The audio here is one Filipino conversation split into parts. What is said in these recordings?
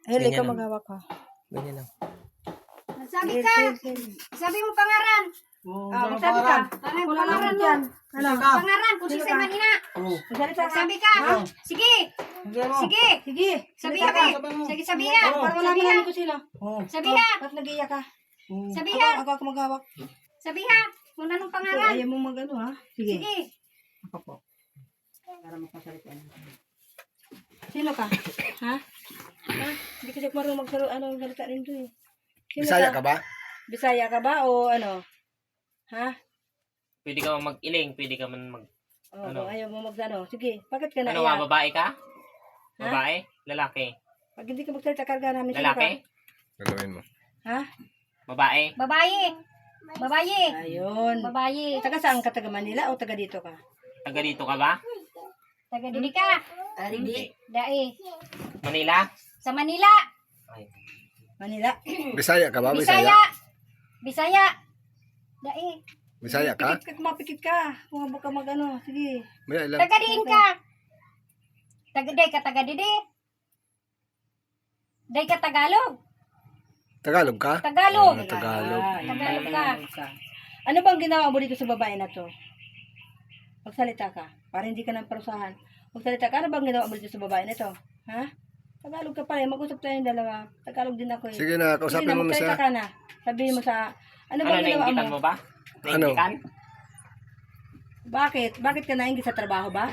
Hili ka Ganyan lang. maghawak ka. Ganyan lang. Sabi ka. Sabi mo pangaran. Magsabi ka. Ano yung Wala lang pangaran mo? dyan. Ano? Pangaran kung si Manina. Magsalita ka. Sabi ka. Sige. Sige. Sige. Sabihan ka. Sige, sabihan. Para wala Sabihan. malaman ko sila. Sabihan. Ba't nag-iiyak ka? Sabihan. Ako maghawak. Sabihan. Kung anong So, pangaran. ayaw mo mag-ano ha? Sige. Sige. Ako po. Para magpasalita. Sino ka? Ha? Ha? Hindi kasi ako marunong magsalita rin to eh. Sino Bisaya ka ba? Bisaya ka ba o ano? Ha? Pwede ka mag-iling, pwede ka man mag... Oo, Ano? ayaw mo mag-ano. Sige, bakit ka Ano naiyak? nga, babae ka? Babae? Lalaki? Pag hindi ka magsalita, karga namin sino ka? Lalaki? Gagawin mo. Ha? Babae? Babae. Babae. Ayun. Babae. Taga saan ka? Taga Manila o taga dito ka? Taga dito ka ba? Taga dili ka. Hindi. Dai. Manila? Sa Manila. Ay. Manila. Bisaya ka ba? Bisaya. Bisaya? Bisaya. Dai. Bisaya ka? Pikit ka, kumapikit ka. Kung ka mag-ano. Sige. May ilan? Taga diin ka. Taga day ka taga didi. Day ka Tagalog. Tagalog ka? Tagalog. Tagalog. Tagalog ka. Ano bang ginawa mo dito sa babae na to? Magsalita ka. Para hindi ka nang parusahan. Magsalita ka. Ano bang ginawa mo dito sa babae na to? Ha? Tagalog ka pala. Mag-usap tayong dalawa. Tagalog din ako eh. Sige na, kausapin mo magsalita siya. ka na. Sabihin mo sa... Ano Ano, bang ginawa naingitan mo? mo ba? Ano? Naingitan? Bakit? Bakit ka nainggit sa trabaho ba?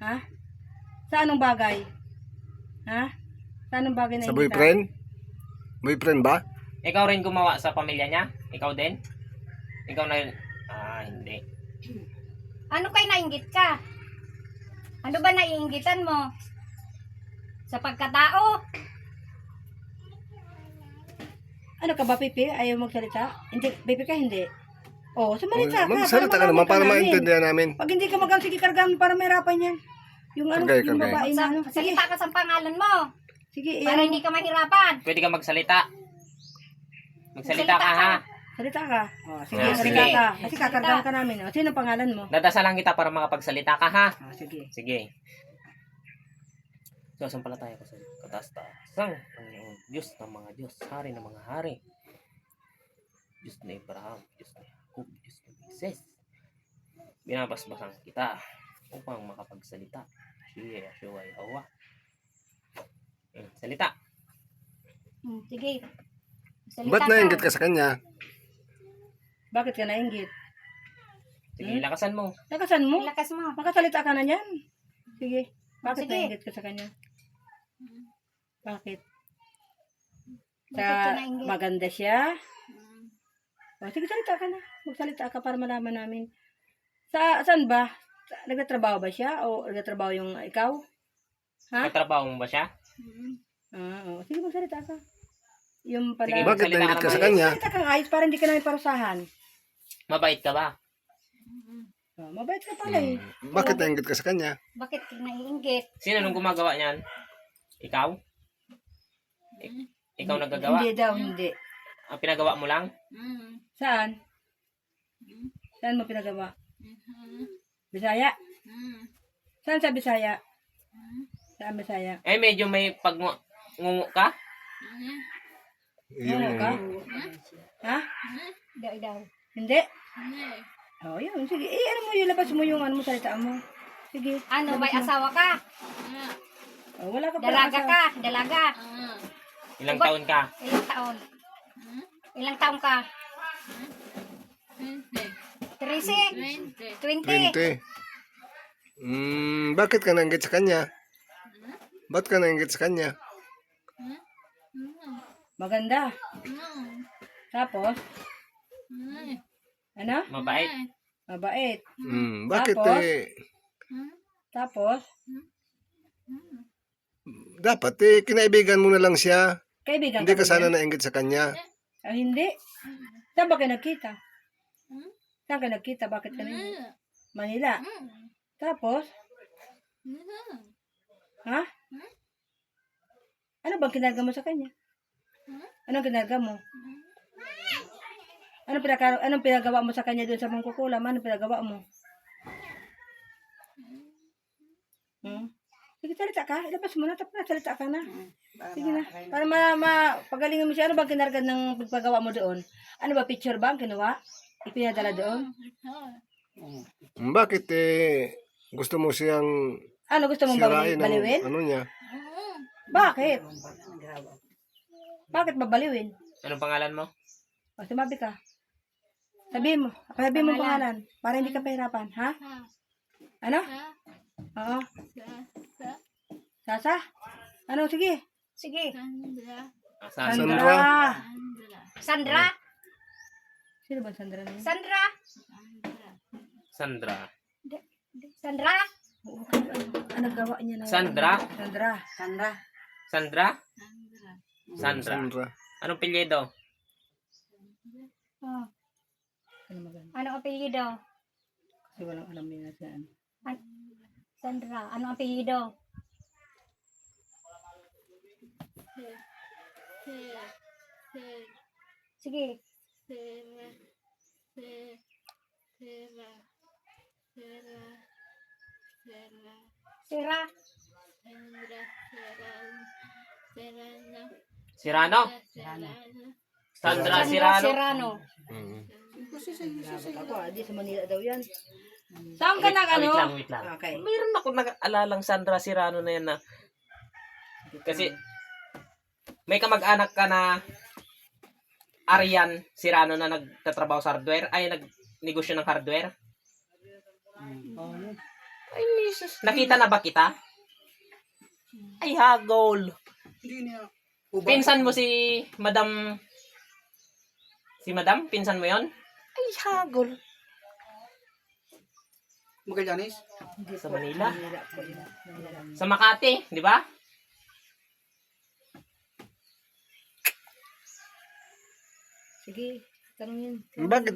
Ha? Sa anong bagay? Ha? Sa anong bagay na Sa boyfriend? Boyfriend ba? Ikaw rin gumawa sa pamilya niya? Ikaw din? Ikaw na... hindi. Ano kay nainggit ka? Ano ba naiinggitan mo? Sa pagkatao? Ano ka ba, Pipi? Ayaw magsalita? Hindi, Pipi ka hindi. Oh, sumalita ka. Magsalita ka naman para maintindihan namin. Pag hindi ka magang sige kargaan para mahirapan yan. Yung ano, Kargay, yung kargay. babae na ano. Sige, Salita ka sa pangalan mo. sige, Para iyan. hindi ka mahirapan. Pwede ka magsalita. Magsalita ka ha. Salita ka. Oh, sige, Ah, salita sige. ka. Kasi kakargaan ka namin. Oh. Sino pangalan mo? Dadasalan kita para makapagsalita ka ha. Oh, sige. Sige. So, sampalataya ko sa kataas-taasang Panginoon, Diyos ng mga Diyos, Hari ng mga Hari. Diyos na Abraham, Diyos na Jacob, Diyos na Moises. Binabasbasan kita upang makapagsalita. Siya, Yahshua, Yahweh. Salita. Sige. Salita Ba't nainggit ka sa kanya? Bakit ka nainggit? Sige, lakasan mo. Nakasan mo? Lakas mo. Makasalita ka na yan. Sige. Bakit Sige. nainggit ka sa kanya? Bakit? Bakit ka nainggit? Maganda siya? O, sige, salita ka na. Magsalita ka para malaman namin. Saan ba? Nagtatrabaho ba siya? O nagtatrabaho yung ikaw? Ha? Katrabaho mo ba siya? Sige, magsalita ka. Yung pala. Sige, Bakit magsalita nainggit ka ka sa naman. kanya? Salita kang ayos para hindi ka namin parusahan. Mabait ka ba? Mabait ka pala eh. Bakit nainggit ka sa kanya? Bakit ka naiinggit? Sino nung gumagawa niyan? Ikaw? Ikaw nagagawa? Hindi daw, hindi. Ang pinagawa mo lang? Saan? Saan mo pinagawa? Bisaya? Saan sa Bisaya? Saan Bisaya? Eh, medyo may pagngungo ka? Ano ka? Ha? Daw. Hindi? Oh, yun. Sige. Ano mo yung labas mo yung ano mo salita mo. Sige. Ano, may asawa ka? Oh, wala ka pala. Dalaga asawa. ka? Dalaga? Ilang taon ka? Ilang taon? Ilang taon ka? 13? 20? 20. Bakit ka nainggit sa kanya? Ba't ka nainggit sa kanya? Maganda. Tapos? Ano? Mabait? Mabait. Bakit Tapos? Tapos? dapat kinaibigan mo na lang siya. Kaibigan Hindi ka ka ba sana niya? nainggit sa kanya. Ah, hindi. Saan ba kayo nagkita? Saan kayo nagkita? Bakit ka nagkita? Manila. Tapos? Ha? Ano bang kinarga mo sa kanya? Anong kinarga mo? Anong pinagawa mo sa kanya doon sa mangkukulam? Anong pinagawa mo? Sige, salita ka. Ilabas mo na. Tapos na, salita ka na. Sige na. Para pagalingan mo siya. Ano ba kinaragad ng pagpagawa mo doon? Ano ba, picture ba ang kinuha? Ipinadala doon? Bakit gusto mo siyang Ano, gusto mong sirain ang baliwin? ano niya? Bakit? Bakit babaliwin? Anong pangalan mo? O, sumabi ka. Sabihin mo ang pangalan. Para hindi ka pahirapan, ha? Ano? Oo. Sasa? Ano, sige. Sige. Sandra. Sandra. Sandra. Sino ba Sandra na yun? Sandra. Sandra. Sandra. Ano gawa niya na yun? Sandra? Sandra. Sandra? Sandra. Sandra. Anong pilyedo? Oh. Ano maganda? Ano ang apelyido? Kasi walang alam niya sa ano. Sandra. Ano ang apelyido? Sige. Sira. Sirano? Sandra Sirano? Sirano. Ako, di sa Manila daw yan. Saan ka nag ano? Wait lang. Okay. Mayroon ako nag-alalang Sandra Sirano na yan na. Kasi, may kamag-anak ka na Arian Sirano na nagtatrabaho sa hardware. Ay, nagnegosyo ng hardware. Ay, Jesus. Nakita na ba kita? Ay, hagol. Pinsan mo si Madam... Si Madam? Pinsan mo yon? Ay, hagol. Magallanes? Sa Manila. Manila po yun. Manila. Sa Makati, di ba? Sige, tanongin. Bakit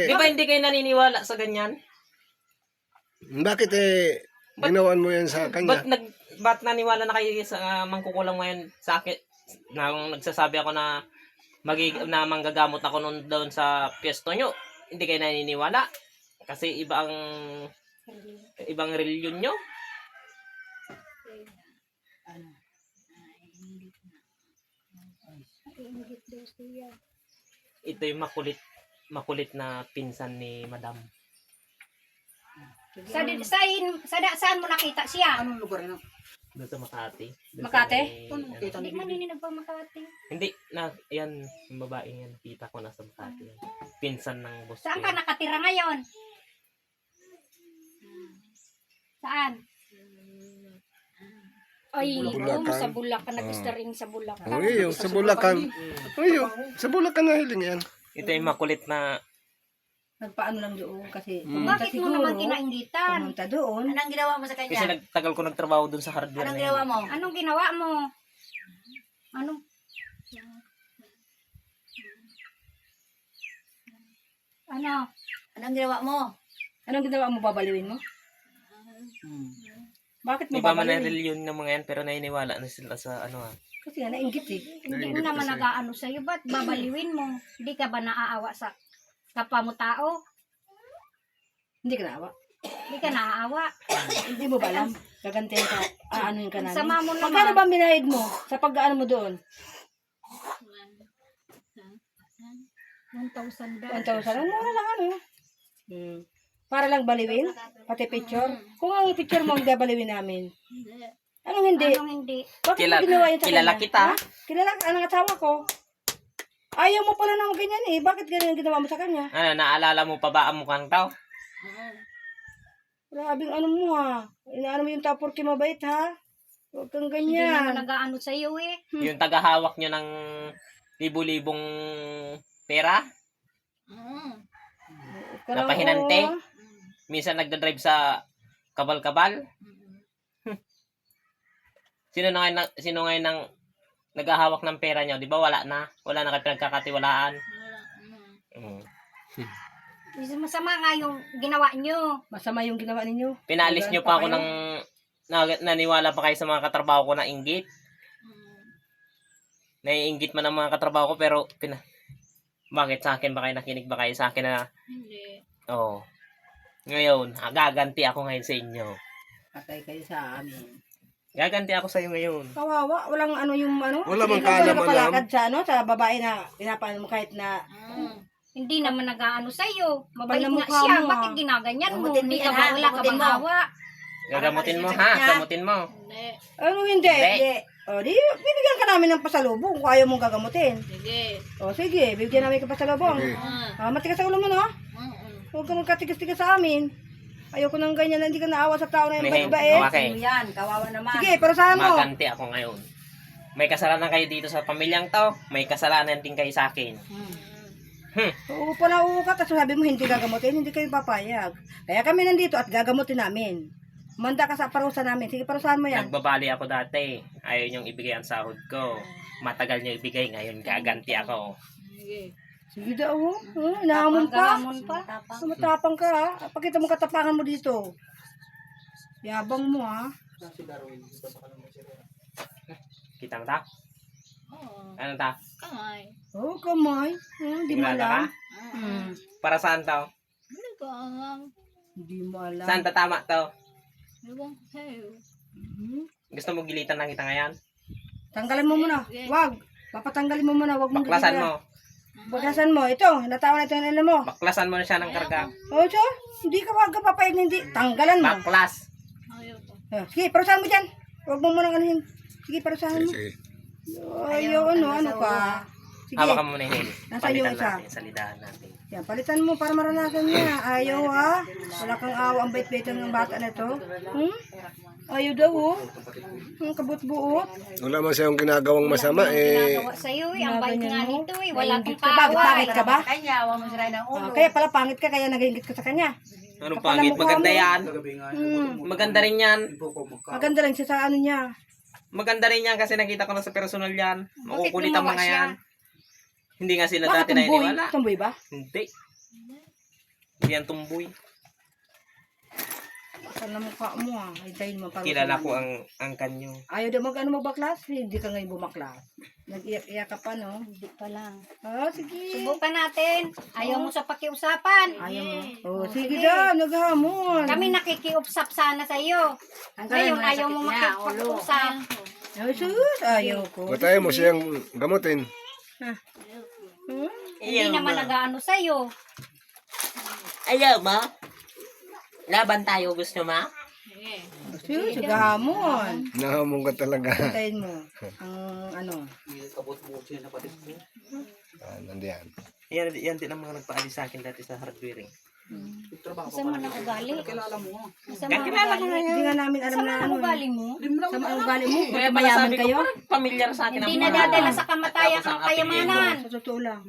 Di ba hindi kayo naniniwala sa ganyan? ginawan mo yan sa kanya? Ba't naniwala na kayo sa mangkukulang ngayon sa akin? Nang nagsasabi ako na na manggagamot ako nun doon sa pwesto nyo, hindi kayo naniniwala? Kasi ibang reliyon nyo? Ito yung makulit na pinsan ni Madam. Saan mo nakita siya? Anong lugar na? Doon sa Makati. Doon Makati? sa may- Kita Hindi ni man nininig pa Makati. Hindi, yan, yung babae yan, kita ko nasa Makati. Yan. Pinsan ng boss Saan ko ka yan. nakatira ngayon? Saan? Ay, Bulacan. sa Bulacan. Nag-staring sa Bulacan. Uy, yung sa Bulacan. Uy, yung sa Bulacan na hiling yan. Ito yung makulit na, Nagpaano lang doon kasi Bakit mo naman kinaingitan? pumunta doon. Anong ginawa mo sa kasi kanya? nagtagal ko nagtrabaho dun sa hardware Anong na ginawa yun. mo? Anong ginawa mo? Anong? Ano? Anong ginawa mo? Anong ginawa mo? Babaliwin mo? Bakit mo Iba man ang babaliwin? reliyon ng mga yan, pero naniniwala na sila sa ano Kasi nga, nainggit eh. Hindi mo naman nag-aano sa'yo. Ba't babaliwin mo? Hindi ka ba naaawa sa kapwa mo tao? Hindi ka naawa. Hindi ka naaawa. Hindi mo ba alam? Gagantihan ka, aanuhin ka namin. Sama mo naman. Magkano ba binayad mo sa pag-ano mo doon? 1,000 daw. 1,000. Ang mura lang ano. Para lang baliwin? Pati picture? Kung ang picture mo ang baliwin namin. Anong hindi? Anong hindi? Bakit mo ginawa yun sa kilala kanya? kita. Ha? Kilala ka ng asawa ko. Ayaw mo pala ng ganyan eh. Bakit ganyan ginawa mo sa kanya? Ano, naalala mo pa ba ang mukhang tao? Grabing ano mo ha. Inaano mo yung tao porque mabait ha. Huwag kang Hindi naman ganyan. nag-aano sa'yo eh. Yung tagahawak nyo ng libu-libong pera? Huwag ka lang, Napahinante? oo. Minsan nagdadrive sa kabal-kabal? Sino ngayon nang naghahawak ng pera nyo? Di ba wala na? Wala na kayo pinagkakatiwalaan. Masama nga yung ginawa nyo. Masama yung ginawa ninyo. Pinalis nyo pa ako ng naniwala pa kayo sa mga katrabaho ko na inggit. Naiinggit man ang mga katrabaho ko pero bakit sa akin ba kayo nakinig ba kayo sa akin na Oo. Ngayon, gaganti ako ngayon sa inyo. Patay kayo sa amin. Gaganti ako sa'yo ngayon. Kawawa, walang ano yung ano. Wala bang Hindi ka kaalam-alam? nakapalakad sa ano, sa babae na pinapaano mo kahit na Hindi naman nag-aano sa'yo. Mabait Kapal na nga mukha siya. mo, Bakit ah. ginaganyan mo? Gamutin mo Hindi yan, ka ba ha? wala ka Gamutin bang mo. awa? Gagamutin mo, ha? Gamutin mo. ano hindi. Hindi. O, di, bibigyan ka namin ng pasalubong kung ayaw mong gagamutin. Sige. O, sige, bibigyan namin ka pasalubong. Okay. Matigas sa ulo mo, no? Huwag ka magkatigas-tigas sa amin. Ayoko nang ganyan na hindi ka naawa sa tao na yung Niheng, bait-bait. okay. Yan, kawawa naman. Sige, pero saan mo? Maganti ako ngayon. May kasalanan kayo dito sa pamilyang to. May kasalanan din kayo sa akin. Oo pa na ka, tapos sabi mo hindi gagamutin, hindi kayo papayag. Kaya kami nandito at gagamutin namin. Manda ka sa parusa namin. Sige, parusahan mo yan. Nagbabali ako dati. Ayaw niyong ibigay ang sahod ko. Matagal niyo ibigay. Ngayon gaganti ako. Sige. Sige daw, inaamon pa. Gagamon pa. Matapang ka, ha? Pakita mo katapangan mo dito. Yabang mo, ha? Kitang ta? Oo. Ano ta? Kamay. Oh, kamay. Hindi mo Sigurado alam. ka? Para saan to? Hindi ko alam. Hindi mo alam. Saan tatama to? Ewan ko sa'yo. Gusto mo gilitan na kita ngayon? Tanggalin mo muna. Wag. Papatanggalin mo muna. Wag mong Baklasan gigila. mo. Baklasan mo. Ito, natawa na ito ng alam mo. Baklasan mo na siya ng karga. Oh, so, hindi ka wag ka papayag na hindi. Tanggalan mo. Baklas. Ayaw ko. Sige, parusahan mo dyan. Huwag mo muna anuhin. Sige, parusahan mo. Sige. Ayaw, ano ka. Sige. Hawakan mo na yun. Nasa iyo Palitan isa. natin. Salidahan natin. Yan, palitan mo para maranasan niya. Ayaw, ha? Wala kang awa ang bait-baitan ng bata na ito. Ayaw daw, oh. Kabut-buot. Wala man siyang ginagawang masama eh. Ginagawa sa'yo eh. Ang bait nga nito eh. Wala Nainggit kang ka ba? kaaway. Pangit ka ba? Kanya, huwag mo sila ng ulo. Kaya pala pangit ka, kaya nag-iingit ka sa kanya. Anong Kapal pangit? ang mukha Maganda mo. yan. Maganda rin yan. Maganda lang siya sa ano niya. Maganda rin yan kasi nakita ko na sa personal yan. Makukulit ang gumawa mga siya? yan. Hindi nga sila Bakit dati tumboy? naniniwala. Tumboy ba? Hindi. Hindi yan tumboy. Saan na mukha mo, ha? Ay, dahil mo parang... Kilala ko ang kanyo. Ayaw daw mag-ano magbaklas? Hindi ka ngayon bumaklas. Nag-iyak-iyak ka pa, no? Hindi pa lang. Oh, sige. Subukan natin. Ayaw mo sa pakiusapan. Ayaw mo. Oh, sige daw, naghamon. Kami nakikiusap sana sa iyo. Ngayon ayaw mo makipag-usap. Ay, sus, ayaw ko. Batay mo siyang gamutin. Hindi naman nag-aano sa iyo. Ayaw mo? Laban tayo, gusto mo? Sus, naghamon. Nahamon ka talaga. Tayin mo. Ang ano. Nandiyan. Yan din ang mga nagpaalis sa akin dati sa hardware. Saan mo nang ugali? Saan mo Kakilala ko na yan. Hindi nga namin alam Saan na mo ano. ugali mo? Sa mga ugali mo. Kaya Kaya pala mayaman sabi ko, kayo. parang familiar sa akin Hindi ang mga nadadala sa kamatayan ang kayamanan. Sa totoo lang.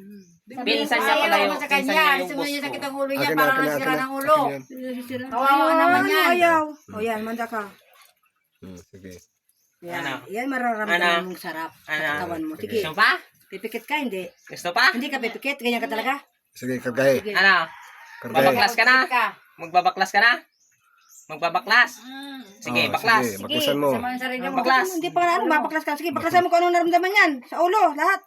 Pinsan niya pala yung sa pinsan kanya. niya yung Gusto mo boss niya ko. sakit ang ulo niya Akin na, para akin na, nasira akin na. ng ulo. Akin yan. Kawawa naman yan. Ayaw. O yan, manda ka. Sige. Yan, Ano? yan mararamdaman Ano? mong sarap sa Ano? katawan mo. Sige, Gusto pa? pipikit ka, hindi. Gusto pa? Hindi ka pipikit, ganyan ka talaga. Sige, kargay. Sige. Ano? Kargay. Babaklas ka na? Magbabaklas ka na? Magbabaklas? Sige, Oh, baklas. Sige, baklasan mo. Sama ang sarili mo. Baklas. Hindi pa nga ano, mapaklas ka. Sige, baklasan mo kung anong naramdaman yan. Sa ulo, lahat.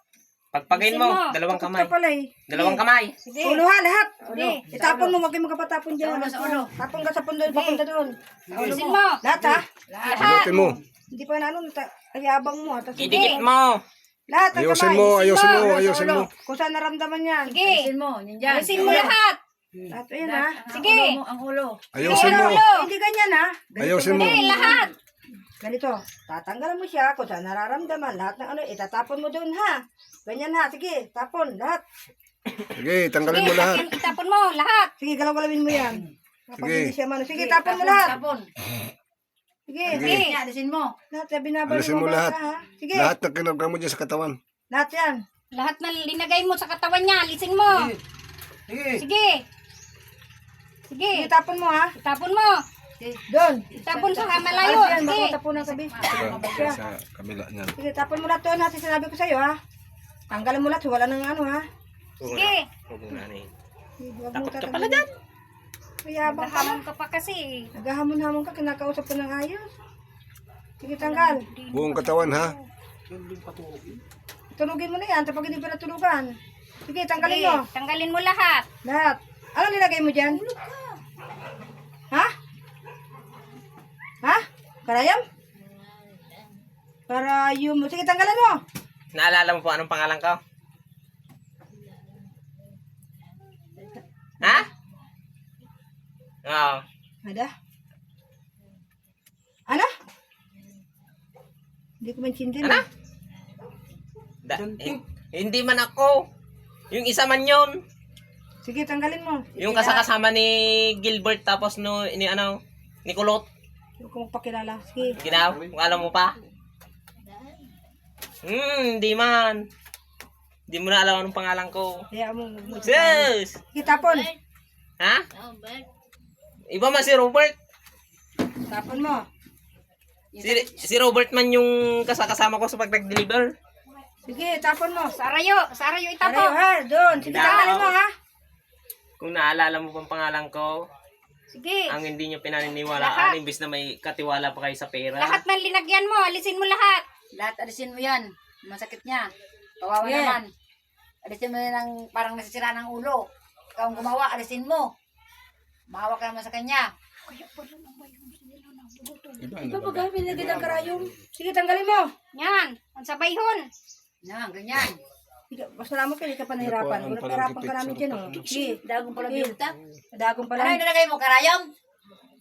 Pagpagain mo, Alisin mo. dalawang Takot kamay. ka pala eh. Dalawang kamay. Sige. Ulo ha, lahat. Sige. Itapon mo, wag kayong magkapatapon dyan. Sa ulo, sa ulo. Tapon ka sa pundo, papunta doon. Alisin mo. Lahat ha. Gamutin mo. Hindi pa na ano, ayabang mo. Tapos, Idikit mo. lahat ng Ayusin kamay. mo, ayusin mo, Sa ayusin ulo. mo. Kung saan naramdaman yan. Sige. Alisin mo. Yan dyan. Alisin mo lahat. Lahat, ayan ha. Sige. Ang ulo. Ayusin mo. Hindi ganyan ha. Ganito Ayusin mo. Sige, lahat. Ganito, tatanggalan mo siya kung saan nararamdaman. Lahat ng ano, itatapon mo doon ha. Ganyan ha, sige, tapon, lahat. Sige, tanggalin mo Sige, lahat. itapon mo lahat. Sige, galaw-galawin mo yan. Kapag Sige. hindi siya mano. Sige, tapon mo lahat. Tapon. Sige, Sige. Yan, alisin mo. lahat na binabalik Alisin mo ba, lahat. ha? Sige, Lahat ng kinagam mo dyan sa katawan. lahat yan. Lahat na linagay mo sa katawan niya, alisin mo. Sige. Sige. Sige, tapon mo ha. Itapon mo. Doon. Itapon sa malayo. Alas yan, baka Sige. tapon ng sabi. Sa kabila niyan. Sige, tapon mo lahat doon ha. Sinabi ko sa'yo ha. Tanggalan mo lahat, wala nang ano ha. Sige. Huwag mo na eh. Huwag Takot mo ka tatanggalin. pala dyan. Mayabang ka. Nahamon ka pa kasi. Naghahamon-hamon ka, kinakausap ko ng ayos. Sige, tanggal. Buong katawan ha. Tulugin mo na yan, tapos hindi pa natulugan. Sige, tanggalin Sige. mo. Tanggalin mo lahat. Lahat. Ano nilagay mo dyan? Ha? Ha? Karayam? Karayom. Sige, tanggalan mo. Naalala mo po anong pangalan ko? Ha? Oo. Ada? Ano? Hindi ko maintindihan. Ano? Hindi man ako. Yung isa man yun. Sige, tanggalin mo. Yung kasakasama ni Gilbert tapos ni Kulot. Huwag ko magpakilala. Sige. Ginaw? Kung alam mo pa? Hindi man. Hindi mo na alam anong pangalan ko. Kaya mo. Sis! Sige, tapon. Ha? Iba man si Robert. Tapon mo. Si Robert man yung kasama ko sa pag-deliver. Sige, tapon mo. Sarayo itapo. Arayo ha, doon. Sige, Ginaw. tanggalin mo ha. Kung naalala mo pang pangalan ko, Sige. ang hindi nyo pinaniniwalaan, Lahat. imbis na may katiwala pa kayo sa pera. Lahat ng linagyan mo, alisin mo lahat. Lahat alisin mo yan. Masakit niya. Kawawa Sige. naman. Alisin mo yan ang parang nasisira ng ulo. Ikaw ang gumawa, alisin mo. Maawa ka naman sa kanya. Ikaw pa gawin nilagay ng karayom. Sige, tanggalin mo. Yan, ang sabayhon. Yan, ganyan. Masalamat ka, hindi ka pa nahirapan. Kung nahirapan ka namin dyan, oh. Sige, Dagong pala Sige. biruta. dagong pa Ano lang. yung nilagay mo? Karayom?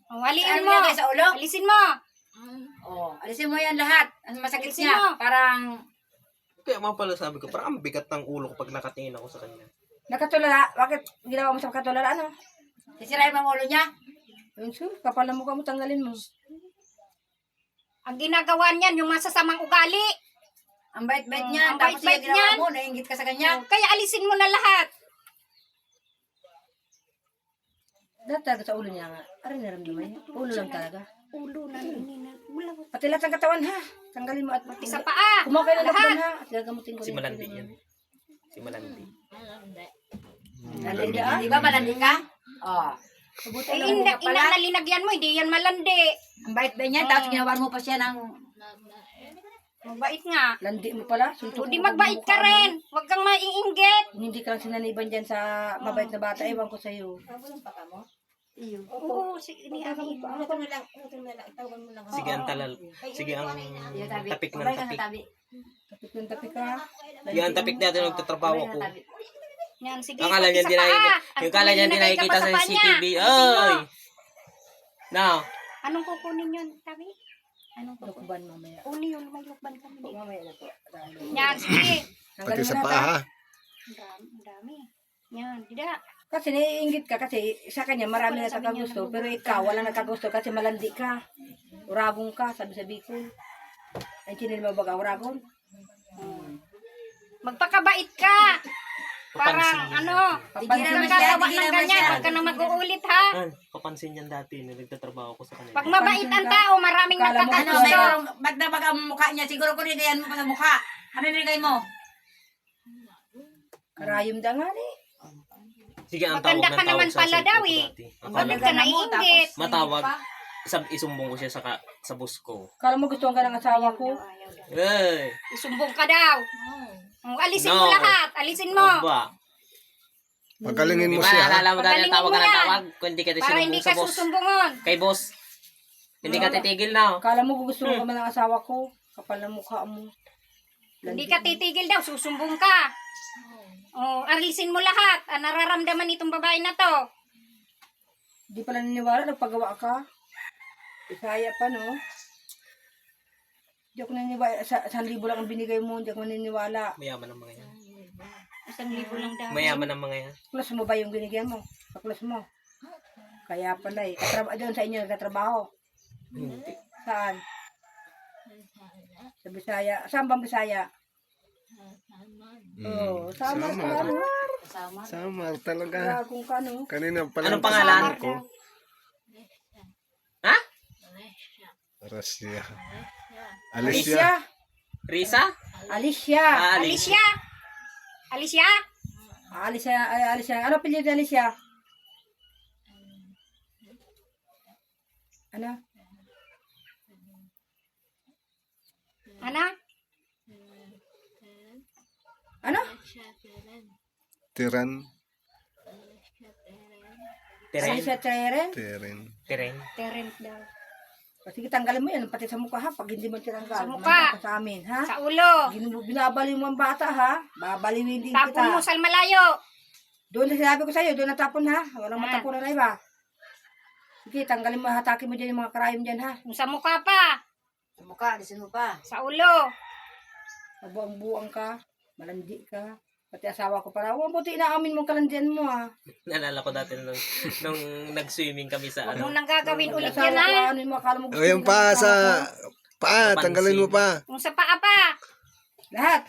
Ang waliin Ano mo. nilagay sa ulo? Alisin mo. Oh, alisin mo yan lahat. Ang masakit Alisin niya. mo. Parang, Kaya mga pala sabi ko, parang ang bigat ng ulo ko pag nakatingin ako sa kanya. Nakatulala. Bakit ginawa mo sa katulala, ano? sisirain mo ang ulo niya. Yun, sure. Kapal na mukha mo, tanggalin mo. Ang ginagawa niyan, yung masasamang ugali. Ang bait-bait niya. Ang Tapos siya bait-bait ginawa niyan. mo, nainggit ka sa kanya. Kaya alisin mo na lahat. Dahil talaga sa ulo niya nga. Aray naramdaman niya. Ulo lang talaga. Ulo na wala. Pati lahat ng katawan ha. Tanggalin mo at Sa paa. kumakay na Lahat. lakban ha. At gagamutin ko Si rin. Malandi yan. Si Malandi. Malandi, di ba malandi ka? Oh. Mabuti Eh, lang mo pala. na linagyan mo, hindi yan malandi. Ang bait-bait niya. Tapos ginawa mo pa siya ng... Mabait nga. Landi mo pala. Suntok O di mo magbait ang ka mukha mo. rin. Huwag kang maiinggit. Kung hindi ka lang sinaniban dyan sa mabait na bata, ewan ko sa'yo. Oo, sige, Sige ang talal. Sige ang tapik ng Sabay ka tapik. sa tabi. Tapik ng tapik ka. Sige ang tapik natin nagtatrabaho ko. Yan, sige. Akala niya pati din sa paa. nakikita. Yung kala niya din Linagay ka nakikita pa sa paa niya. CCTV. Alisin mo. Ay! Now, Anong kukunin yun, tabi? Anong kukunin? Lukban mamaya. Uni yun, may lukban kami. Mamaya na po. Yan, sige. Pati Tanggalin sa mo na paa, ta. ha? Ang dami. Yan, dida. Kasi naiingit ka kasi sa kanya marami na nagkagusto. Pero ikaw wala nagkagusto kasi malandi ka. Uragong ka, sabi ko. Ay, chinil mo ba ka uragong? Magpakabait ka. Parang papansin ano, Tigilan mo huwag kang siya, gagawa ng tigilan mo ganyan. siya. Huwag ka na mag-uulit ha. papansin yan dati na nagtatrabaho ko sa kanila. Pag mabait ang tao, maraming Kala mo Ano, nagkakagusto. mayroong magdabag ang mukha niya. Siguro ko nilayan mo pa sa mukha. Ano nilagay mo? Karayom da nga ni. Sige ang Maganda tawag ka ng tawag naman sa pala cellphone daw ko eh. dati. Bakit Akala ka naiinggit? matawag. Isumbong ko siya sa bus ko. Kala mo gusto ka ng asawa ko. Hey! Isumbong ka daw. Alisin No. mo lahat. Alisin mo. Aba. Pagalingin Di mo ba siya, ha? naalala mo dahil Pagalingin tawag ka mo ng yan. tawag? Kung hindi ka Para hindi sinumbong ka sa boss. susumbungon. Kay boss. Hindi ka titigil na. Kala mo gusto ka man ng asawa ko. Kapal na mukha mo. Hindi ka titigil daw. Susumbong ka. Oh, alisin mo lahat. Ang nararamdaman itong babae na to. Di pala niniwala, nagpagawa ka. Isaya pa, no? Di ako naniniwala. Sa 1,000 lang ang binigay mo, di ako naniniwala. Mayaman ang mga yan. 1,000 lang daw. Mayaman ang mga yan. Plus mo ba yung binigyan mo? Plus mo. Kaya pala eh. Doon sa inyo nagtatrabaho. Hindi. Saan? Sa Bisaya. Saan bang Bisaya? Oo, Samar Samar. ka, no? Kasama. Samar talaga. Dragong ka, no? Kanina pala. Anong pangalan? ko. Ha? Russia. Alicia. Alicia. Risa? Alicia. Ah, Alicia? Alicia? Alicia. Alicia. Ano pilit ni Alicia? Ano? Ano? Ano? Tiran. Teren? Alicia Treren? Tirin. Teren? Terent daw. Sige, tanggalin mo yan, pati sa mukha ha, pag hindi mo tinanggal. Sa mukha. kumanda ka sa amin, ha? Sa ulo. Binabaliw mo ang bata, ha? Babaliwin din Tapon kita. mo sa malayo. Doon na sinabi ko sa'yo, doon natapon, ha? Walang Ah. matapunan na iba. Sige, tanggalin mo, hatakin mo dyan yung mga karayom dyan, ha? Yung sa mukha pa. Sa mukha, alisin mo pa. Sa ulo. Mabuang-buang ka, malandi ka. Pati asawa ko para, huwag buti inaamin mo kalandian mo, ha? Naalala ko dati nung nag-swimming kami sa Huwag mo ano. nang gagawin ulit Asawa yan ko, ha. ano yung akala mo gusto O, yung mo pa ng sa... asawa ko? Paa, tanggalin mo pa. Yung sa paa pa. Lahat.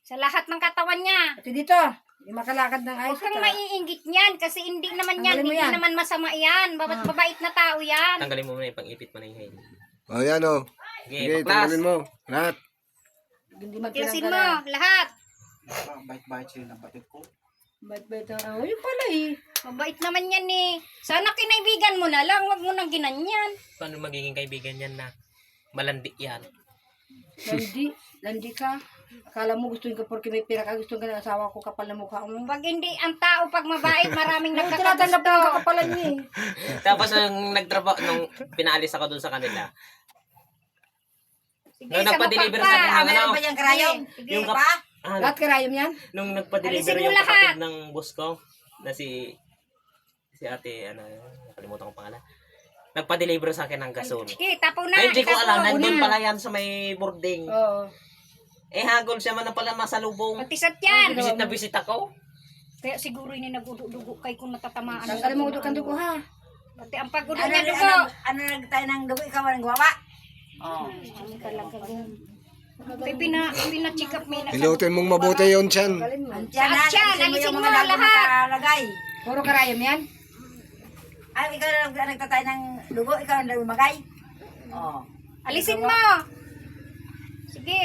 Sa lahat ng katawan niya. Pati dito, yung makalakad ng ayos. Huwag kang ka. maiinggit niyan kasi hindi naman yan, Tanggalin mo hindi yan. naman masama yan. Babait na tao yan. Tanggalin mo muna yung pang-ipit mo na yung hair. O, yan o. Sige, Sige, baklas. tanggalin mo. Lahat. Hindi man Klasin tinanggalan. mo, lahat. Bait-bait sila ng batid ko. Bait-bait ang, yun pala eh. Mabait naman yan eh. Sana kinaibigan mo na lang, wag mo nang ginanyan. Paano magiging kaibigan yan na malandi yan? Landi ka. Akala mo gusto ka porque may pera ka, gusto ka ng asawa ko, kapal na mukha mo. Pag hindi, ang tao pag mabait, maraming Tinatanggap ko ng nagkakagusto. kakapalan niya eh. Tapos nung nagtrabaho, nung pinaalis ako dun sa kanila, Sige, nung sa nagpa-deliver mukha sa pa. akin Ah, ng meron ano, ba yung karayom? Sige. yung Pa? Lahat karayom yan? nung nagpa-deliver Alisin mo yung lahat. kapatid ng boss ko, na si ate, ano, nakalimutan ko pangalan. Nagpa-deliver sa akin ng gasol. Sige, tapo na. Ay, hindi ko itapo. alam, nandun pala yan sa may boarding. Oo. Eh, hagol siya man na pala masalubong. Matisat yan. Bisit na bisit ako. Kaya siguro ini nagdudugo kay kung natatamaan. Tanggalin mo udok ang dugo ha. Pati ang pagdugo Ano, niya ano, dugo. ano nagtayo ng dugo, ikaw ang gumawa? Oo. Ano talaga yun. Pina-check up me na. Hilutin mong mabuti yun, Chan. Tanggalin mo. Andiyan Sa tiyan, alisin mo lahat. Nakalagay. Puro karayom yan? Ay, ikaw na nagtatay ng dugo, ikaw ang lumagay. Oo. Alisin mo. Sige.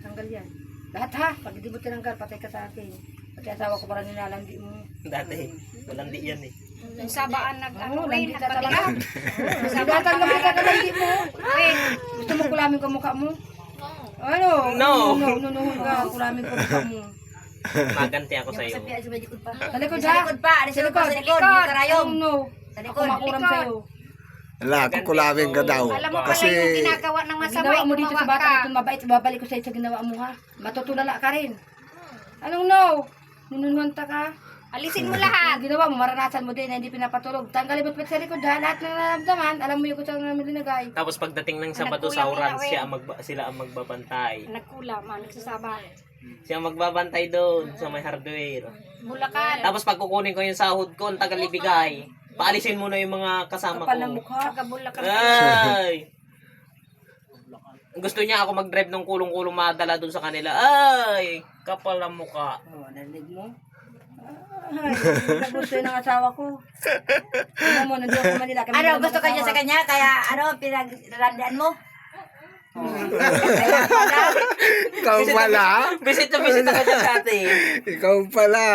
Tanggal yan. Lahat ha. Pag hindi mo tinanggal, patay ka sa akin. Pati asawa ko parang nilalandi mo. Dati, malandi yan eh. Yung sabaan Oo, rin, landi ka talaga. nagpatigas. Tinatanggap mo ka kalandi mo. Wait, Gusto mo kulamin ka mukha mo? Ano? No. Nunuhon ka, kulamin ko mukha mo. Maganti ako sa iyo. Sabi, sa likod pa. Sa likod Sa ha? likod pa, alisin mo pa sa likod, yung karayom. No. Sa Ako likod. makuram likod. sa'yo. Ala, kukulawin ka daw. alam mo pala Kasi... yung ginagawa ng masama, Ginawa mo dito sa gumawa bata, ka. kung mabait, babalik ko sa'yo sa ginawa mo ha. Matutulala ka rin. Anong no? Nunuhanta ka. Alisin mo lahat. Ang ginawa mo, maranasan mo din na hindi pinapatulog. Tanggalin mo sa likod ha. Lahat ng nararamdaman, alam mo yung kutang namin linagay. Tapos pagdating ng Sabado Nagkulang sa oran, ilaw eh. sila ang magbabantay. Nagkulam, nagsasaba. Siya ang magbabantay doon sa may hardware. Bulacan. Tapos pag kukunin ko yung sahod ko, ang tagal ibigay. Paalisin mo na yung mga kasama Kapal ng ko. mukha. Taga Bulacan. Ay! Gusto niya ako mag-drive ng kulong-kulong madala doon sa kanila. Ay! Kapal ang mukha. Oh, narinig mo? Ay, nagusto yun ng asawa ko. Ano mo, nandiyo ko Manila. Kami Ano, naman gusto ka niya mag-asawa. sa kanya, kaya ano, pinaglandian mo? Kaya pala, Ikaw pala. Visit na visit ako dyan sa atin. Ikaw pala.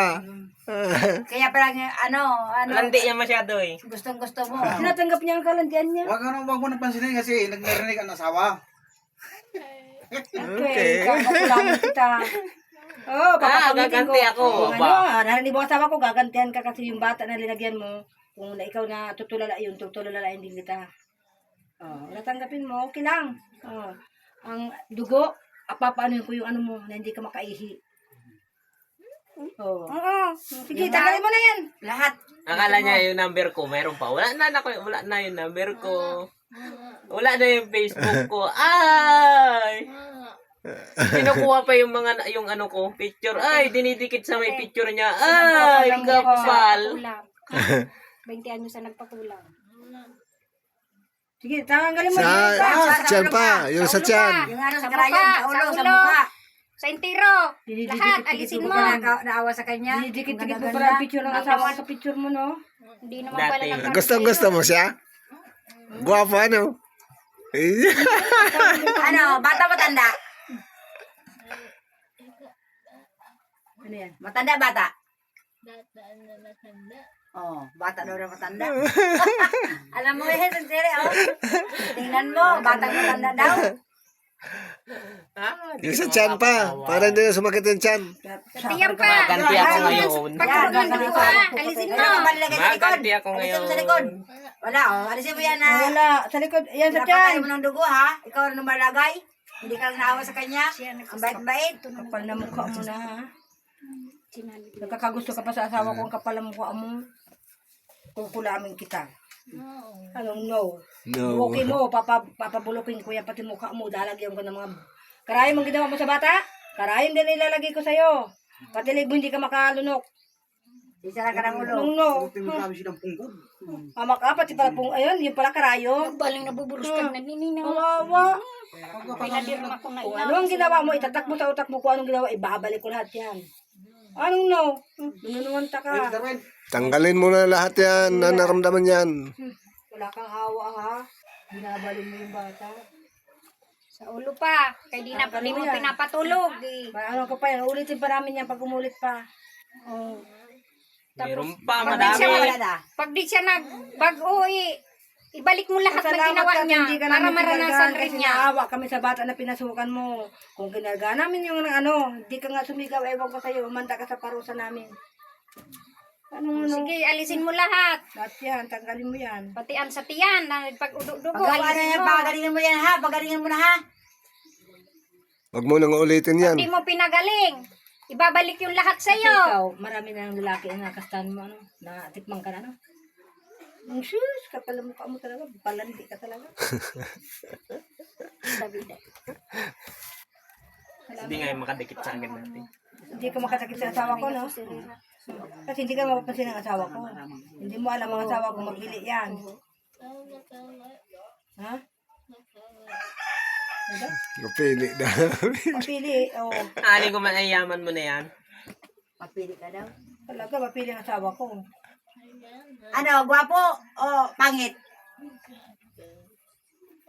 kaya pala, ano, Landi yan masyado eh. gustong-gusto mo. Tinatanggap niya ang kalandian niya. Wag mo napansinin kasi nagnarinig ang asawa. Okay, kakapulamin kita. Oh, papapamitin ko. gaganti ako. Kung Aba. ano, narinig mo asawa ko, gagantihan ka kasi yung bata na linagyan mo. Kung na ikaw na tutulala yun, tutulala din kita. Oh, natanggapin mo, okay lang. Oh, ang dugo, papaano ko yung ano mo, na hindi ka makaihi. Oh. Oo. Sige, tagalin mo na yan. Lahat. Akala niya yung number ko, mayroon pa. Wala na yung number ko. Wala na yung Facebook ko. Ay! Kinukuha pa yung mga yung ano ko, picture. Ay, dinidikit sa may picture niya. Ay, kapal. Kulam. 20 anyos na nagpakulam. Sige, tanggalin mo Sa... yan. Chan pa. Yung sa Chan. Yung ano, sa Sa karayom, mukha, sa ulo, sa sa ulo. mukha. Sa intiro. Dinidikit- Lahat, dikit- alisin dikit- mo. dikit- Naawa sa kanya. Dikit-dikit mo Magaganda. pala ang picture ng asawa ko sa picture mo, no? Hindi naman pala Dati. nagkakaroon. Gustong-gusto mo siya? Guwapo ano? Ano, bata matanda? Ano yan? Matanda, bata? Oh, bata daw na matanda. Alam mo yan, sandiri, oh. Tingnan mo, batang matanda daw. Di Yung ka sa na tiyan pa. mapapatawa. Para hindi na sumakit yung tiyan. Tiyan pa. Maganti ako ngayon. Pagkaroon ng dugo ha. Alisin mo. Ano ka ba nilagay sa likod? Maganti ako Alisin ngayon. mo sa likod. Wala, oh. Alisin mo yan na. Wala, sa likod, yan sa Pinapatay tiyan. mo ng dugo, ha? Ikaw na malagay. Hindi ka naawa sa kanya. Ang bait-bait. Kapal na mukha mo na, ha? Nagkakagusto ka pa sa asawa ko, ang kapal na mukha mo. Kukulamin kita. Anong no? No. Buki mo, papabulukin ko yan, pati mukha mo, dalagyan ko ng mga... Karayom ang ginawa mo sa bata? Karayom din ilalagay ko sa'yo. Pati libo hindi ka makalunok. Isa ka ng ulo. Anong no? Pinagkami siya ng punggod. Mama ka, pati pala pong, ayun, yung pala karayom. Baling nabubulos ka na nininaw. Kawawa. Pinadirma ko na Kung ano ang ginawa mo, itatak mo sa utak mo kung anong ginawa, ibabalik ko lahat yan. Anong no? Nunuwanta ka. Darwin. Tanggalin mo na lahat yan na naramdaman yan. Wala kang hawa, ha? Binabalik mo yung bata. Sa ulo pa. Kaya di na Ano di mo yan? pinapatulog eh. Ano ka pa yan? Ulitin pa namin yan pag umulit pa. Oh. Meron pa, Pag di madami. siya, Wala na. pag di siya nagbago ibalik mo lahat ng ginawa at niya hindi ka para namin maranasan pinagdaan rin kasi niya. naawa kami sa bata na pinasukan mo. Kung ginagawa namin yung ano, hindi ka nga sumigaw, ewan ko sa'yo, umanda ka sa parusa namin. Anong ano? Sige, alisin mo lahat. Lahat yan, tanggalin mo yan. Pati ang sa tiyan na nagpag-udugo, Paggawa na alisin yan, mo. pagalingan mo yan, ha? Pagalingan mo na, ha? Huwag mo nang ulitin yan. Hindi mo pinagaling. Ibabalik yung lahat Kasi sa'yo. ikaw, marami na ng lalaki ang nakastan mo, ano, na tikmang ka na, ano? Ang shoes, kapal ang mukha mo talaga, palandi ka talaga. Hindi nga yung makadikit sa akin natin. Hindi ka makasakit sa asawa ko, no? Kasi hindi ka mapapansin ng asawa ko. Hindi mo alam ang asawa ko, magpili yan. Ha? Ano? Napili na. Mapili, oo. Aling ko man ay yaman mo na yan. Mapili ka daw. Talaga, mapili ang asawa ko. Ano, gwapo o pangit?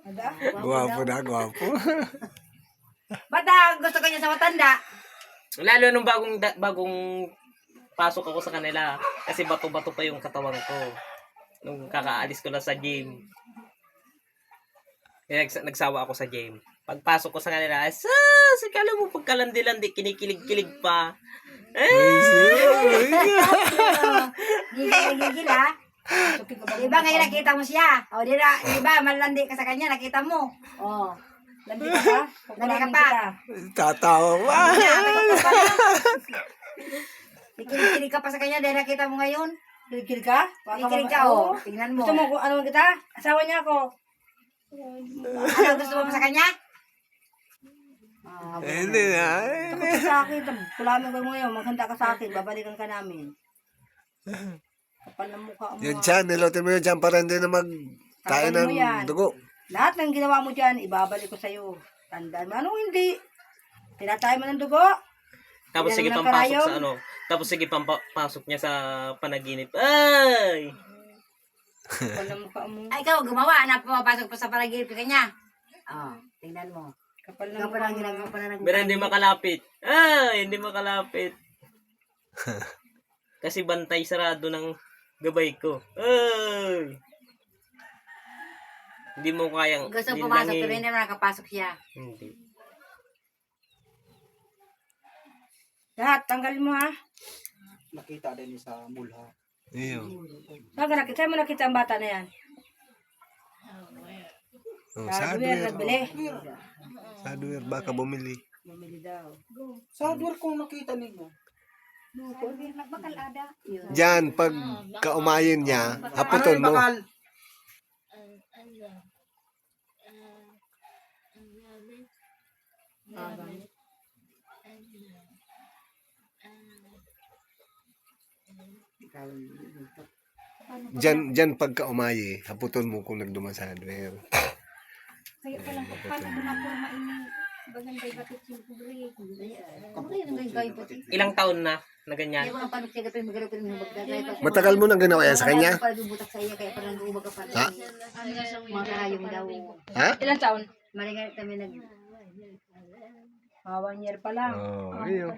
Ada? Gwapo na, gwapo. Ba't gusto ka niya sa matanda? Lalo nung bagong pasok ako sa kanila. Kasi bato-bato pa yung katawan ko. Nung kakaalis ko na sa gym. Kaya nagsawa ako sa gym. Pagpasok ko sa kanila, kala mo pagkalandi-landi, kinikilig-kilig pa. Gigil, ha? Di ba ngayon nakita mo siya? O, di ba, malandi ka sa kanya, nakita mo. O, Landi ka pa? Landi ka Pagkulamin pa. kita. Tatawa pa. kilig ka pa sa kanya dahil nakita mo ngayon. Kilig-kilig ka? Kilig ka, o. Tingnan mo. Gusto mo kung ano kita? Asawa niya ako. Ano gusto mo pa sa kanya? Hindi na. Takot ka sa akin. Kulamin ko mo ngayon. Maghanda ka sa akin. Babalikan ka namin. Kapal ng mukha mo. Yung tiyan, nilutin mo yung tiyan para hindi na magkain Tanggalin mo yan. ng dugo. Lahat ng ginawa mo dyan, ibabalik ko sa'yo. Tandaan mo. Anong hindi? Tinatay mo ng dugo? Tapos Yan sige naman ang pampasok karayom. sa ano. Tapos sige pampasok niya sa panaginip. Ay! Kapal ng mukha mo. Ay, ikaw, gumawa. Pumapasok pa sa panaginip ka niya. O, tingnan mo. Kapal ng Ikaw pa mukha lang mo. ginagawa pa na Pero hindi makalapit. Ay! Hindi makalapit. Kasi bantay sarado ng gabay ko. Ay! Hindi mo kayang Gusto linlangin. pumasok pero hindi naman nakapasok siya. Hindi. Lahat, tanggalin mo ha. Nakita din sa mulha. Iyo. Saan mo nakita ang bata na yan? Oh, Sa sadware. nagbili. Sadware, baka bumili. Bumili daw. Sa hardware ko nakita ninyo. Diyan, pag kaumayin niya, haputon Ano mo. yung bakal? Diyan pag kaumayi, haputon mo kung nagduman sa hardware. Kaya palang paano dumapurma ini bagay batik yung kubri. Ilang taon na ganyan? Hindi ko lang paano siya gapin magalapin mo magdagay pa. Matagal mo nang ginawa yan sa kanya? Para bubutak sa iya kaya parang guubag ka pa. Ha? Mga karayong daw. Ha? Ilang taon? Malingan kami nag... 1 year pa lang. Oh, iyo.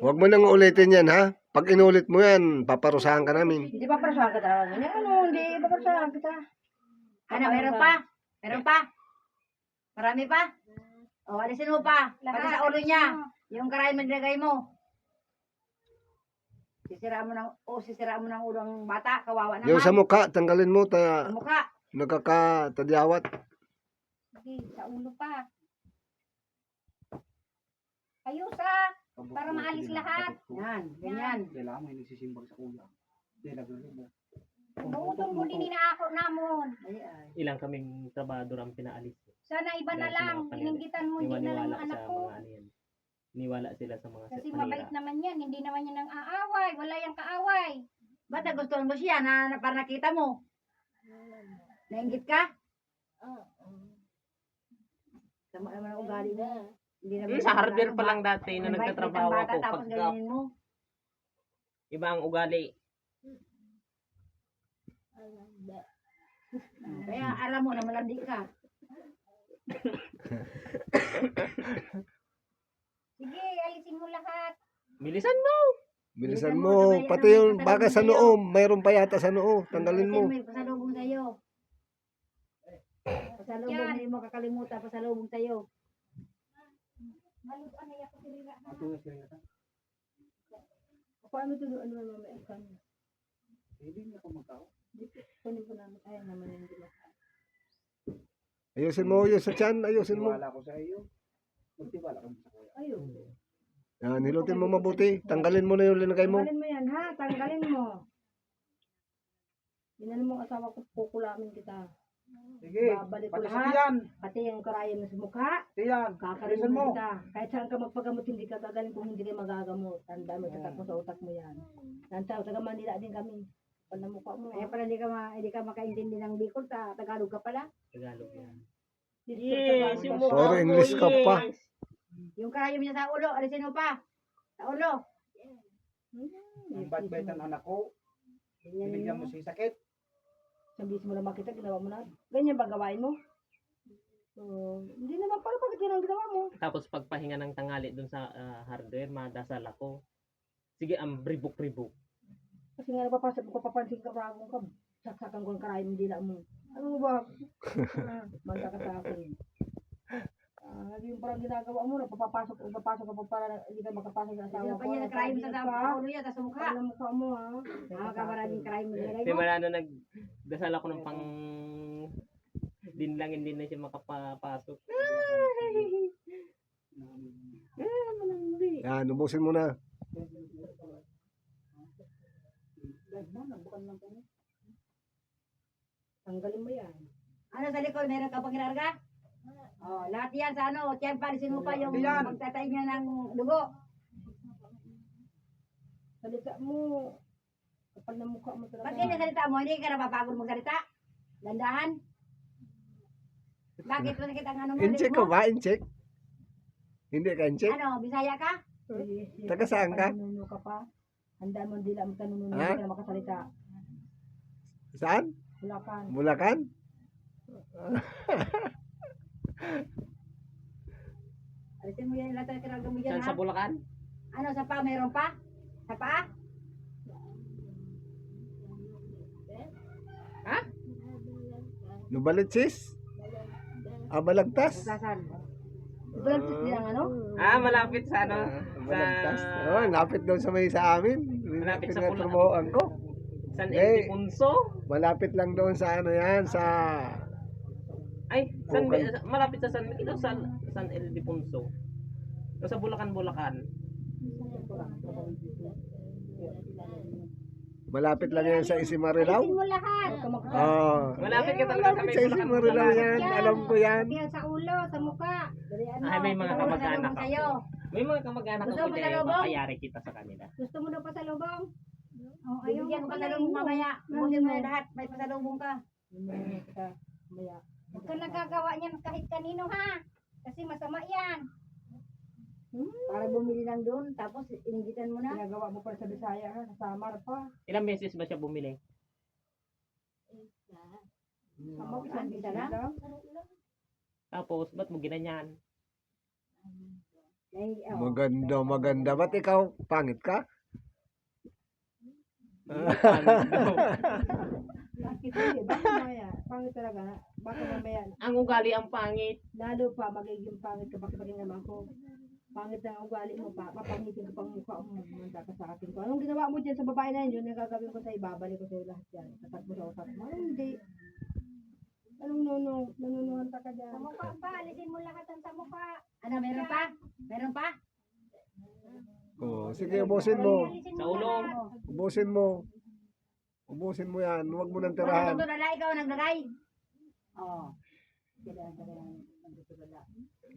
Huwag mo nang ulitin yan, ha? Pag inulit mo yan, paparusahan ka namin. Hindi pa parasahan ka talaga. Ganyan, ano, hindi pa parasahan kita. Ano, meron pa? Meron pa? Marami pa? O, alisin mo pa. Pati Lahat, sa ulo alisin niya. mo. Yung karay mo nilagay mo. Sisiraan mo ng ulo ng bata. Kawawa naman. Yung sa mukha, tanggalin mo. Sa mukha. Nagkakatadyawat. Sige, sa ulo pa. Ayos ah. Para maalis lahat. Yan, ganyan. Kailangan may nagsisimbang sa kuya. Hindi naglulubo. Bungutong mo din ako namon. Ay, ay. Ilang kaming trabador ang pinaalis. Sana iba na Dahil sa lang. mga pangyayari. Ininggitan mo din na lang Niwala yung anak sa ko. mga ano yan. Niwala sila sa mga Kasi panira. mabait naman yan. Hindi naman yan ang aaway. Wala yung kaaway. Ba't nagustuhan mo siya na para nakita mo? Nainggit ka? Sama naman ang ugali mo. Hindi naman Sa hardware pa lang dati na Invite nagtatrabaho ang bata, ako tapos pagka ganyanin mo. iba ang ugali. Kaya alam mo na malandi ka. Sige, alisin mo lahat. Bilisan mo. Bilisan Bilisan mo, mo. sabay, Pati ano, yung pasalubong baga sa sa'yo. noo. Mayroon pa yata sa noo. Tanggalin mo. May pasalubong sa'yo. Pasalubong, Yan. hindi mo kakalimutan. Pasalubong sa'yo. Maluto na yan. Sirira na. Ito yung sirena. Paano ito doon mamaya ka? Hindi niya ako magkao. Kunin ko namin. Ayan naman yung dila. Ayusin mo yung sa tiyan. Ayusin mo. Tiwala ko sa iyo. Magtiwala ka mo sa kuya. Ayun. Yan, hilutin mo mabuti. Tanggalin mo na yung linagay mo. Tanggalin mo yan ha. Tanggalin mo. Ginan mo ang asawa ko. Kukulamin kita. Sige. Babalik ko Pati sa lahat. tiyan. Pati yung karayan mo sa mukha. Tiyan. Kakarin Alisin mo mo. kita. Kahit saan ka magpagamot, hindi ka gagaling kung hindi ka magagamot. Tanda mo, tatak mo sa utak mo yan. Nantaw, taga Manila din kami. Panamukha mo. Kaya pala hindi ka makaintindi ng Bicol. Tagalog ka pala. Tagalog yan. Yes, yung Sorry, English ka pa. Yung karayom niya sa ulo. Alisin mo pa. Sa ulo. Ang bait-bait ng anak ko. Ganyan Binigyan mo mo. siya sakit. Sabi mo lang makita, ginawa mo na. Ganyan ba gawain mo? So, hindi naman pala bakit yun ang ginawa mo. Tapos pagpahinga ng tangali dun sa hardware, madasal ako. Sige, ribok-ribok. Kasi nga napapasok ko, papapansin ka bagong ka. Saksakan ko ang karayan mo, dila mo. Ano mo ba? Manda ka sa akin. Yung parang ginagawa mo, papapasok ka pa para hindi ka makapasok sa asawa Alisin ko. pa niya ng karayom sa ulo niya. Sa mukha. Ano mukha mo ha? Maraming karayom nilagay Di mo. ba na nagdasal ako ng pang dinlangin din na siya makapasok. Yan, ubusin mo na. Tanggalin mo yan. Ano sa likod? Meron ka pang ginarga? Oh, lahat yan sa ano. Tiyan, palisin mo pa yung Yan. pagtatay niya ng dugo. Salita mo. Kapal na mukha mo talaga. Ba't ganyan salita mo? Hindi ka napapagod magsalita? Dandahan? Bakit masakit ang ano mo? Incheck ka ba? Incheck? Hindi ka incheck? Ano, Bisaya ka? Taga saan ka? Tanununo ka pa. Handaan mo dila mo tanununo Ha? ka na makasalita. Saan? Bulacan. Bulacan? Alisin mo yan, lahat ng kinarga mo dyan, Saan ha? sa Bulacan? Ano, sa pa? Meron pa? Sa pa? Nubalitsis? Balagtas? Sasan? Balagtas din ang ano? Malapit sa ano? Balagtas? Oh, lapit doon sa may sa amin. Malapit sa Pinatrabahoan ko. San Eh. Ildefonso? Malapit lang doon sa ano yan, sa... Ay, San, Okay. malapit sa San Miguel o San Ildefonso? O sa Bulacan, Bulacan. Malapit lang yan sa Isimarilaw. Alisin mo lahat. Oh. Malapit ka talaga sa may Sa Bulacan, Isimarilaw Bulacan. yan. Alam ko yan. Yan sa ulo, sa mukha. Ay, may mga Ano, kamag-anak pasalubong sa'yo? ako. May mga kamag-anak Gusto ako mo kaya pasalubong? makayari kita sa kanila. Gusto mo daw pa sa lubong? Oh, ayaw Bibigyan mo ko pala pasalubong mo. mamaya. Busin mo yan lahat. May pasalubong ka. Huwag ka nagagawa niyan kahit kanino ha. Kasi masama yan. Para bumili lang doon. Tapos inigitan mo na. Ginagawa mo pa sa Bisaya ha, sa Samar pa. Ilang beses ba siya bumili? Samar, Saan kita lang? Tapos, ba't mo ginanyan? Maganda, maganda. Ba't ikaw, pangit ka? Bakit hindi? Bakit mo yan? Pangit talaga. Baka mamaya, Ang ugali ang pangit. lalo pa magiging pangit kapag naman ko. Pangit na ang ugali mo pa, papangitin ko pang mukha mo, manda ka sa akin ko. Anong ginawa mo dyan sa babae na yun, yung gagawin ko sa ibabalik ko sa'yo lahat yan. Tatak mo sa usap mo. Anong hindi? Anong no, nanunuhanta ka dyan? Sa mukha pa, alisin mo lahat ang sa mukha. Ano, meron pa? Meron pa? Oh, sige, ubusin mo. Alisin Sa mo ulo. lahat. Ubusin mo. Ubusin mo yan. Huwag mo nang Ano tirahan. nagdadala? Ikaw naglagay? Oo.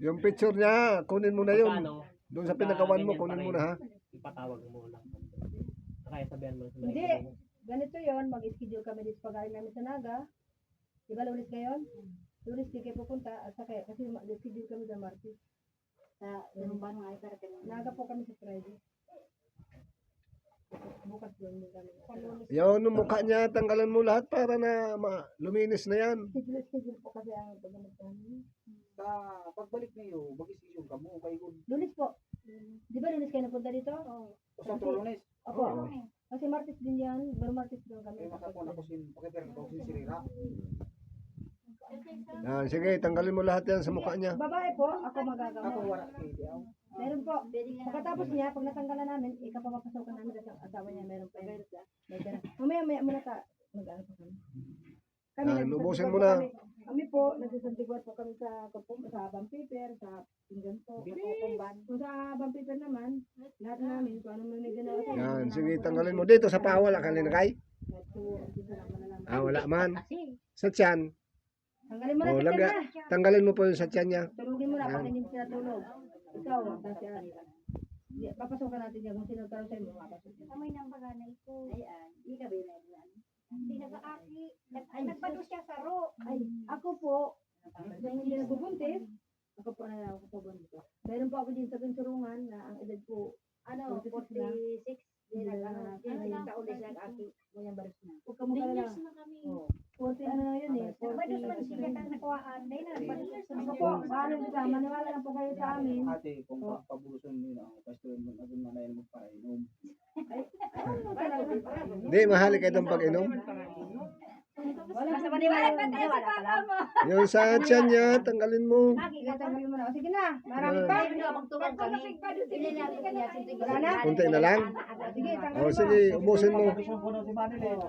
Yung picture niya, kunin mo na yun. Paano? Doon sa pinagawan mo, kunin mo na ha. Ipatawag mo lang. Kaya sabihan mo. Hindi. Ganito yon, mag-schedule kami dito pag namin sa Naga. Di ba lunes ngayon? Lunes di kayo pupunta at saka kasi mag-schedule kami sa Martes. Sa yung ba nung ay karating? Naga po kami sa Friday. Bukas doon din kami. Sa lunes, Yung mukha niya, tanggalan mo lahat para na luminis na yan. schedule po kasi ang paggamit namin. Sa pagbalik niyo, mag-isisyon ka mo kay Good. Lunes po. Di ba lunes kayo napunta dito? O sa Lunes, Opo. Kasi Martes din yan. Pero Martes doon kami. kaya masapon ako pakipera ko sin sirira. Yan, sige, tanggalin mo lahat yan sa mukha niya. Babae po, ako Ako magagamot. wala kay Diaw. Meron po. Pagkatapos niya, pag natanggalan namin, ikapapapasokan namin at ang asawa niya, meron pa yun. May dala. Mamaya muna ta. Mag-ano pa kami. Yan, nagsasantiguan ubusin po mo na. Kami po, nagsasantiguan po kami sa Bang Paper, sa pinggan po. Kung sa Bang Paper naman, lahat namin, kung ano may ganawa sa Yan, sige, tanggalin mo. Dito sa paa, wala kang linagay? Ah, wala man. Sa tiyan. Tanggalin mo na Oh, sa laga. na. Tanggalin mo po yung sa tiyan niya. Tulugin mo na, Yan. pag hindi mo sila tulog. Ikaw, tapos yan. Papasokan natin yan. Kung sino karoon sa'yo, mapapasok yan. Amoy ng baganay ko. Ayan. Hindi ka binailan. Hindi nag-aaki. Nagpado siya sa ro. Ay, ako po, nang hindi nagbubuntis, ako po na ako po buntis. Meron po ako din sa pinsurungan na ang edad ko, Ano, 46 na. 46. Hindi na, yung taon din siya aki. Ngayon baris na. Huwag ka mukha lang. na kami. 40 ano na yun eh. Nagpado man siya 40. kang nakuhaan. Dahil na nagpado siya sa Ako po, paano nito? Maniwala lang po kayo sa amin. Ate, kung pabuson niyo na ako, pasto mo na doon manayin mo para inom. Ano talaga? Hindi, mahali kayo itong pag-inom. Wala Basta sa maniwala ka lang. Yung sa tiyan niya, tanggalin mo. Tanggalin mo na. O, sige na, marami pa. Hindi na magtuwag kami. Hindi na natin Wala na? Kunti na lang. Sige, tanggalin O, mo. sige, ubusin mo. Gusto ko na si Manila eh.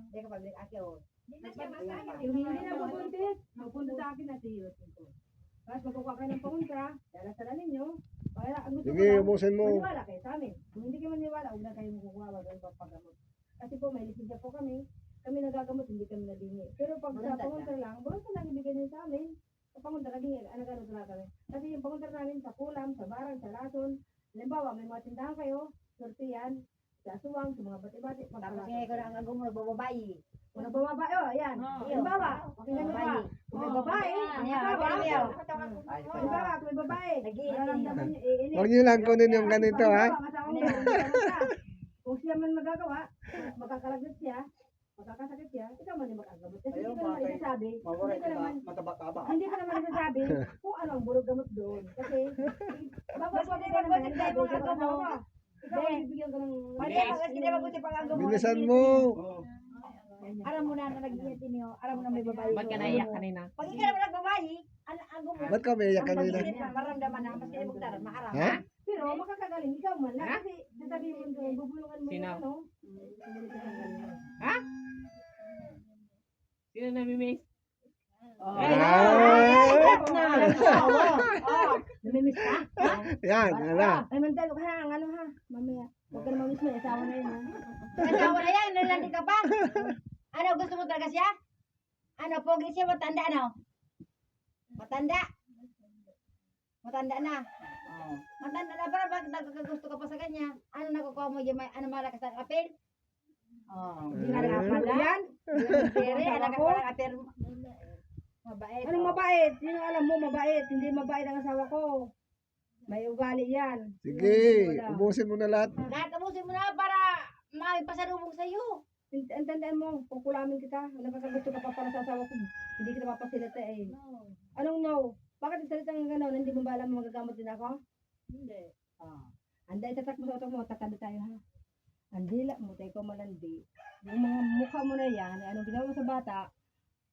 Hindi ka pag aki o. Yung hindi na bubuntis, magpunta sa akin na siyo. Tapos magkukuha kayo ng panguntra, dala-sala ninyo. Kaya ang gusto ko Sige, lang, ubusin mo. maniwala kayo sa amin. Kung hindi kayo maniwala, huwag na kayo magkukuha, wag kayo papagamot. Kasi po, may lisensya po kami. Kami nagagamot, hindi kami nabingi. Pero pag sa panguntra lang, buwan lang ibigay niyo sa amin. Sa panguntra, naging ano talaga kami. Kasi yung panguntra namin sa kulam, sa barang, sa lason. Halimbawa, may mga tindahan kayo, sorte yan, sa suwang, sa mga bati-bati. Tapos ngayon ko na ang agong magbababayi. Kung nagbababae, oh, ayan. Halimbawa, pakinggan mo ba? Kung may babae, halimbawa, halimbawa, kung may babae, nararamdaman niyo, iinit. Huwag niyo lang kunin yung ganito, ha? Kung siya man magagawa, makakalagot siya, makakasakit siya, ikaw man yung makagamot. Kasi hindi ko naman isasabi, Mawala hindi ko ka naman, mataba-taba. hindi ko naman isasabi kung ano ang burog gamot doon. Kasi, bago ko naman, hindi ko magagamot. Ikaw ang bibigyan ko ng... Bilisan mo. Aram mo na nag-iyatin niyo. Aram mo na may babae. Ba't ka naiyak kanina? Pag ikaw naman nagbabayi, agong mo. Ba't ka may iyak kanina? Maramdaman na, mas kaya magdaran, maaram. Ha? Pero makakagaling, ikaw man lang. Kasi sasabihin mo doon, bubulungan mo Sino? yung ano. Sino namimiss? Namimiss ka? Yan, ala. Ay, mandalo ka ha, ang ano ha. Mamaya. Huwag ka na mamiss mo, asawa na yun ha. Asawa na yan, nalandi ka pa. Ano, gusto mo talaga siya? Ano, pogi siya, matanda ano? Matanda. Matanda na. Matanda na, para bakit nagkakagusto ka pa sa kanya? Ano nakukuha mo dyan, ano malakas ang apel? Hindi ka nakapala. Yan. Pero, anak ka parang apel. Mabait. Anong mabait? Yun ang alam mo, mabait. Hindi mabait ang asawa ko. May ugali yan. Sige, ubusin mo na lahat. Lahat tapusin mo na para maipasalubong sa iyo. Tandaan mo, kung kulamin kita, nakakagusto ka pa para sa asawa ko. Hindi kita mapasilita eh. Anong no? Bakit salita ng gano'n? Hindi mo ba alam magagamot din ako? Hindi. Anday, tatak mo sa utak mo, tatanda tayo ha. Andila mo, tayo ko malandi. Yung mga mukha mo na yan, anong ginawa mo sa bata,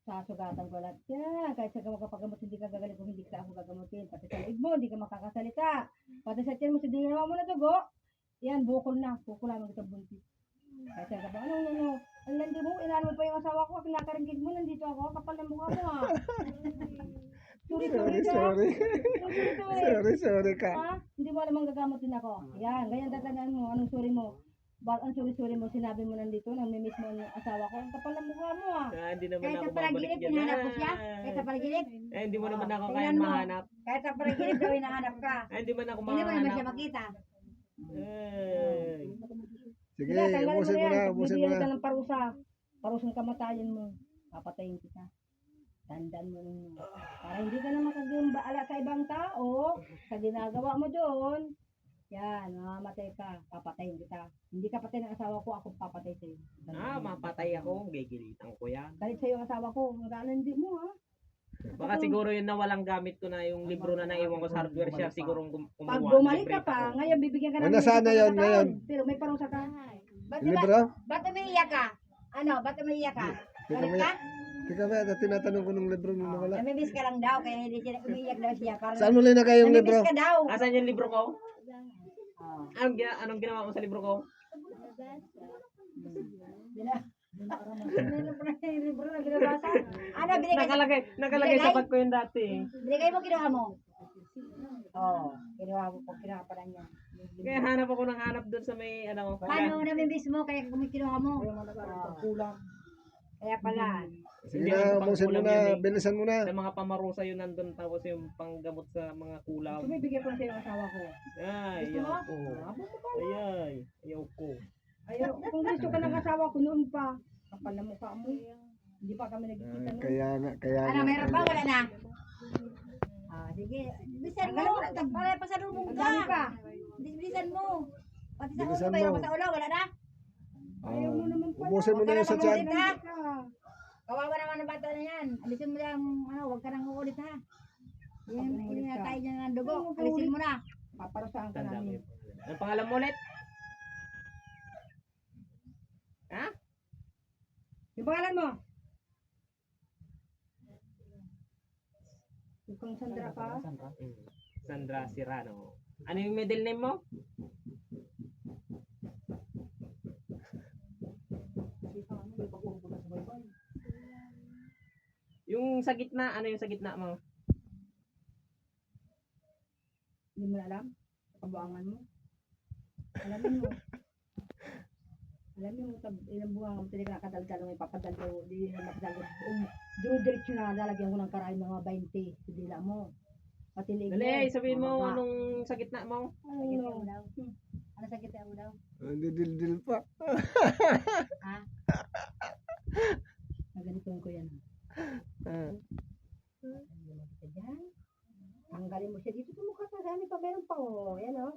Sasugatan ko lahat yan. Kahit sa makapagamot, hindi ka gagaling kung hindi ka ako gagamutin. Pati sa liig mo, hindi ka makakasalita. Pati sa tiyan mo, sa dinawa mo na dugo, yan, bukol na. Bukol namin kita buntis. Kahit sa ba, ano, ang landi mo, inano mo pa yung asawa ko, kinakaringkig mo, nandito ako, kapal ng mukha mo ha. Sorry ka. Ha? Hindi mo alam ang gagamutin ako. Yan, ganyan tatandaan mo, anong sorry mo. Ang sorry mo, sinabi mo nandito, namimiss mo ang asawa ko, ang kapal ng mukha mo ha. Hindi naman Kahit ako sa panaginip, babalik dyan. hinahanap mo siya. Kahit sa panaginip. Hindi mo naman ako Tingnan kaya mo. mahanap. Kahit sa panaginip daw hinahanap ka. Hindi man ako Hindi mo naman siya mahanap. makita. Ay. Sige, Tanggalin ubusin mo yan. na, ubusin mo Bibigyan na. kita ng parusa. Parusang kamatayan mo. Papatayin kita. Tandaan mo nun. Para hindi ka na makagumbaala sa ibang tao, sa ginagawa mo doon, yan, mamamatay ka, papatayin kita. Hindi ka patay ng asawa ko, ako papatay sa'yo. Mapatay ako. Gigilitan ko yan. Galit sa'yo ang asawa ko, hindi mo ha. Baka siguro yun na walang gamit ko na yung libro na naiwan ko sa hardware shop. Siguro kumuha. Pag bumalik ka pa, ngayon bibigyan ka ng Nasaan na yun, ngayon? Pero may parusa ka. Libro? Ba't umiiyak ka? Ano, ba't umiiyak ka? Galit ka? Tika ba, tinatanong ko ng libro nung nawala. Namimiss ka lang daw, kaya hindi siya umiiyak daw siya. Para Saan mo linagay yung libro? namimiss ka daw. Asan yung libro ko? Anong ginawa mo sa libro ko? Libro na binabasa. Ano, binigay Nakalagay sa bag ko yun dati. binigay mo, kinuha mo? Oo, kinuha mo po, kinuha pala niya. Kaya hanap ako ng hanap doon sa may ano. Paano namimiss mo, kaya kinuha mo? Kulang. Kaya pala. Sige na, ubusin mo na, bilisan mo na. Sa mga pamarusa yun nandun, tapos yung panggamot sa mga kulam. Bumibigay ko sa'yo ang asawa ko. Ay, ayaw ko. Ay, ayaw ko. Ayaw, kung gusto ka ng asawa ko noon pa, kapal na mukha mo. Hindi pa kami nagkikita noon. Kaya Ano, nga. meron ba? Wala na? Sige. Bilisan mo. Para pasalubong Marami ka. ka. Bilisan mo. Pati sa Bilisan ulo, mayroon mo. pa sa ulo. Wala na? Ayaw mo naman pala. Ubusin mo na yung sa chan. Huwag ka na Kawawa naman ang bata na yan. Alisin mo lang, huwag ka nang uulit ha. Yan, ininatay niya ng dugo. Alisin mo na. Paparusahan ka Tanda mo namin. yung pangalan. Ang pangalan mo ulit? Ha? Yung pangalan mo? Kung Sandra pa? Sandra Serrano. Ano yung middle name mo? Yung sa gitna, ano yung sa gitna mo? Hindi mo na alam? Kabuangan mo? Alamin mo. Alamin mo, ilang buwan kami talaga nakadaldal may papadaldal. Di na makadaldal. Diretso na lalagyan ko ng karay mga 20. Sudila mo. Patilig mo. Dali, sabihin mo Mababa. anong sa gitna mo. Ano? Ano sakit ang ulo? Hindi dil pa. Naganituin ko yan. Diyan. Tanggalin mo siya dito sa mukha sa dami pa meron pa oh. Yan oh.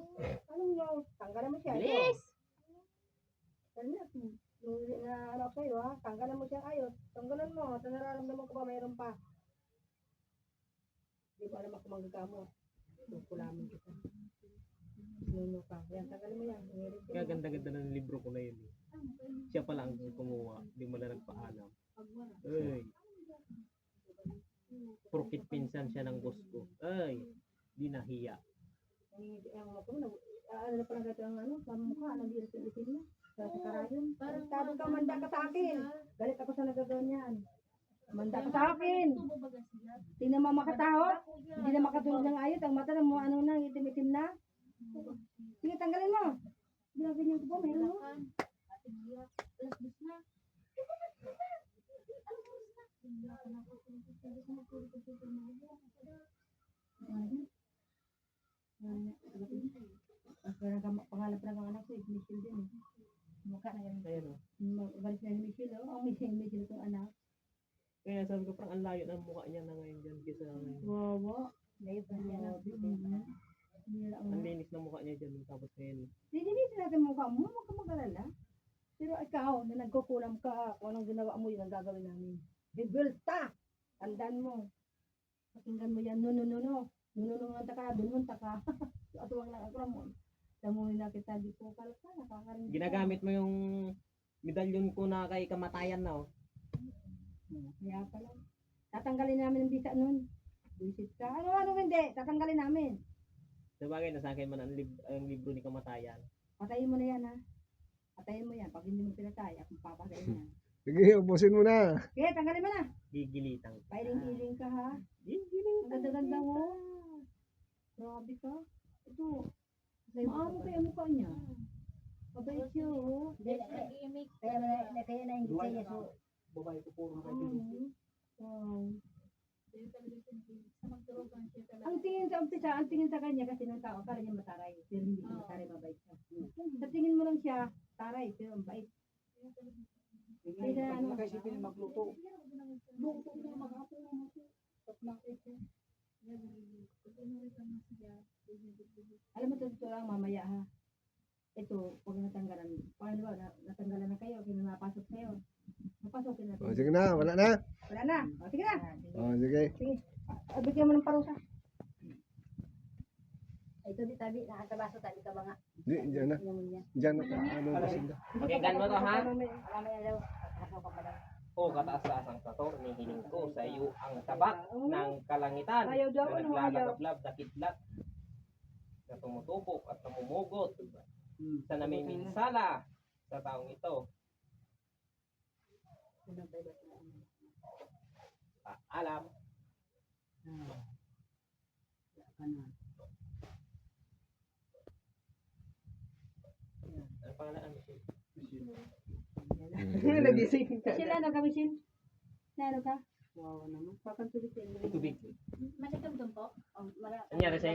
Anong no? Tanggalin mo siya. Bilis! Ano kayo ha? Tanggalan mo siya ayos. Tanggalan mo. Sa nararamdaman ko pa mayroon pa. Hindi ko alam ako manggagamot. Kulamin kita. Nuno ka. Yan, tanggalin mo yan. Kaya ganda-ganda ng libro ko na yun. Siya pala ang kumuha. Hindi mo na nagpaalam. Ay. Porkit pinsan siya ng boss ko. Ay. Di nahiya. Ano na pala gato ang ano? Sa mukha. Nag-iisin na. Sa karayon. Sabi ka, manda ka sa akin. Galit ako sa nagagawa niyan. Manda ka sa akin. Hindi na makataho. Hindi na makatulog ng ayot. Ang mata na mo, ano na, itim-itim na. Sige, tanggalin mo. Ginagin yung po, meron mo. Pangalan pa ng anak ko, Michelle din. Mukha na yan. Ayan o. Balik na ni Michelle, oh. Ang Michelle itong anak. Kaya sabi ko parang ang layo ng mukha niya na ngayon dyan. Kesa ngayon. Wawa. Layo pa siya na. Ang linis ng mukha niya dyan. Tapos ngayon. Dinisin natin mukha mo, huwag ka mag-alala. Pero ikaw, na nagkukulam ka, kung anong ginawa mo, yun ang gagawin namin. Bibulta! Tandaan mo. Pakinggan mo yan, no. Nununungan ka, dununta ka. Atuwang lang ako mo. Damuhin na kita, di po kalka, nakakarinig ka. Ginagamit mo yung medalyon ko na kay kamatayan na oh. Kaya pala. Tatanggalin namin ang visa nun. Visit ka. Ano hindi. Tatanggalin namin. Sabagay, nasa akin man ang libro ni Kamatayan. Patayin mo na yan ha. Patayin mo yan. Pag hindi mo pinatay, akong papatayin yan. Sige, ubusin mo na. Okay, tanggalin mo na. Gigilitang. Pailing-iling ka ha. Gigiling. Ang ganda-ganda mo. Grabe ka. Ito. Maamo kaya mukha niya. Mabait siya oh. Kaya na hindi siya so. Babae ko puro na kayo. Wow. Ang tingin sa umpisa, ang tingin sa kanya kasi ng tao, akala niya mataray. Pero hindi siya mataray, mabait siya. Sa tingin mo lang siya, taray, pero ang bait. Nakaisipin magluto. Luto na maghapon na Alam mo, totoo lang mamaya ha. Ito, pag natanggalan, paano ba, natanggalan na kayo, kinapasok kayo. Napasukin natin. O, sige na, wala na. Wala na. O, sige na. O, sige. Sige. Bigyan mo ng parusa. Ito di tabi nakatabaso tabi ka ba nga. Di, dyan na. Dyan na pa. Ano ba sila? Pakinggan mo to ha. Mamaya daw. Ako ka pa daw. O kataas-taasang sator, nihiling ko sa iyo ang tabak ng kalangitan Ayaw daw, na ano, naglalagablab na kidlat na tumutupok at namumugot sa namiminsala sa taong ito. Alam. Ano pangalan? Nagising ka. Michelle, ano ka, Michelle? Na ano ka? Wow naman. Papantulit ka. Tubig. Masitumtum po. Nangyari sa'yo?